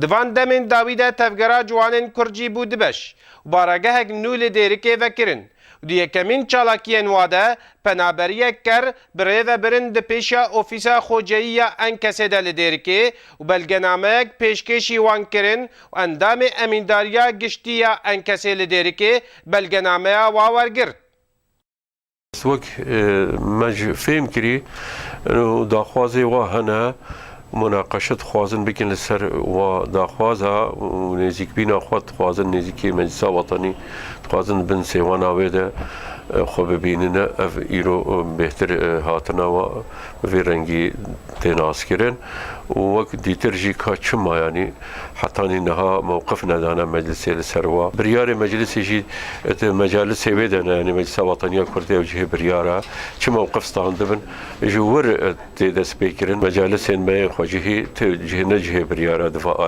Divan demên dawî de tevgera ciwanên Kurd jî bû dibeş û baragehek nû li Dêrikê vekirin. Di yekemîn çalakiyên wa de penaberiyek ker bi rêvebirin di pêşa ofîsa xweceyî ya Enkesê de li Dêrikê û belgenameyek pêşkêşî wan kirin û endamê emîndariya giştî ya Enkesê li Dêrikê belgenameya wa wergir. وەک مەج فێم کردی داخوازێ وا هەنە مناقەشە دخوازن بکەن لەسەر داخوازە و نێزیکبینا خوا دخوازن نێزیکی مەجلیسا وەتەنی دخوازن بن سێوان ئاوێدە خۆ ببیننە ئەف ئیرۆ بهتر هاتنەوە بێ ڕەنگی تێناسکردن وەک دیتر ژی کا چما ینی حتانی نەها موقف نەدانە مەجلیسێ لەسەرەوە بریارێ مەجلیسێژی مەجالسێ وێدەنە ینی مەجلیسا وەتەنیە کوردێ و جهێ بریارە چ موقف ستاندبن ژ ور تێدەست پێکردن مەجالسێن مەیە خۆجیهی نەجهێ بریارە دفاع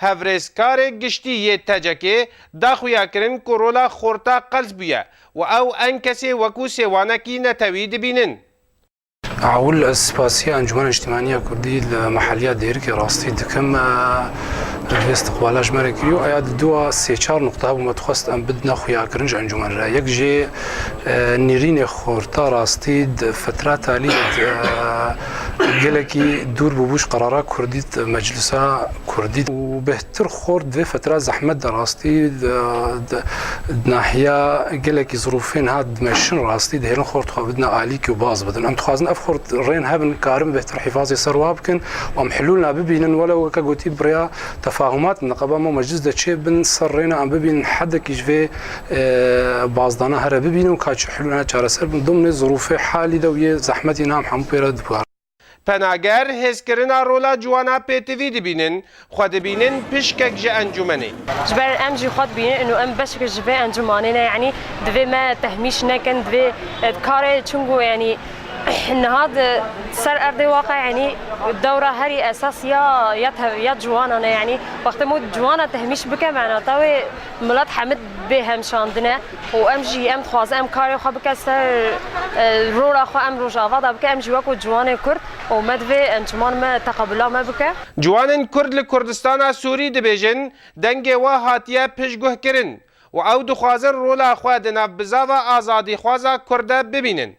Hevrêzkarê giştî yê tecekê daxuya kirin ku rola xorta qels bûye û ew Enkesê wekû sêwanekî netewî dibînin. أول السپاسية أنجمن اجتماعية كردي المحلية ديرك راستي دكم استقبالاش مركيو أياد دوا سيشار نقطة وما تخصت أن بدنا خويا كرنج أنجمن را يكجي نيرين خورتا راستي فترة تالي جلكي دور بوش قرارات كردي مجلسا كردي وبهتر خورد في فترة زحمة راستي ناحية جلكي ظروفين هاد ماشين راستي دهين خورد بدنا عليك وباز بدنا أم تخازن أفخورد رين هابن كارم بهتر حفاظي سروابكن وأم حلولنا ببينن ولو كقوتي بريا تفاهمات نقابة مو مجلس ده شيء بن صرينا عم ببين حدك يجفي بازدانا هرا ببينن وكاتش حلولنا جارسر من ضمن ظروف حالي دوية زحمتي نام حمو بيرد بوار Penager hezkirina rola ciwana pêtivî dibînin, xwe dibînin pişkek ji encûmenê. Ji ber em jî xwe dibînin û em beşek ji vê encûmanê ne yanî divê me tehmîş nekin divê karê çungu yanî niha ser erdê waqa yanî dewra herî esas ya ciwanan e yanî wextê mû ciwana tehmîş bike mena tawê milet hemed bê hemşandine û em jî em dixwazin em karê xwe bike ser rola xwe em rojava da bike em jî wekû ciwanê Kurd û me divê encûman me teqebûla me bike. Ciwanên Kurd li Kurdistana Sûrî dibêjin dengê we hatiye piştguhkirin û ew dixwazin rola xwe di navbizava azadîxwaza Kurd de bibînin.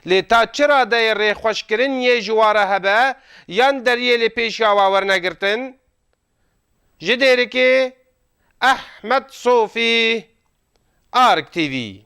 Lê ta çira deyê rêxweşkirin yê ji ware hebe yan deriyê li pêşiya we wernegirtin? Ji Dêrikê Ehmed Sofî, ARK TV.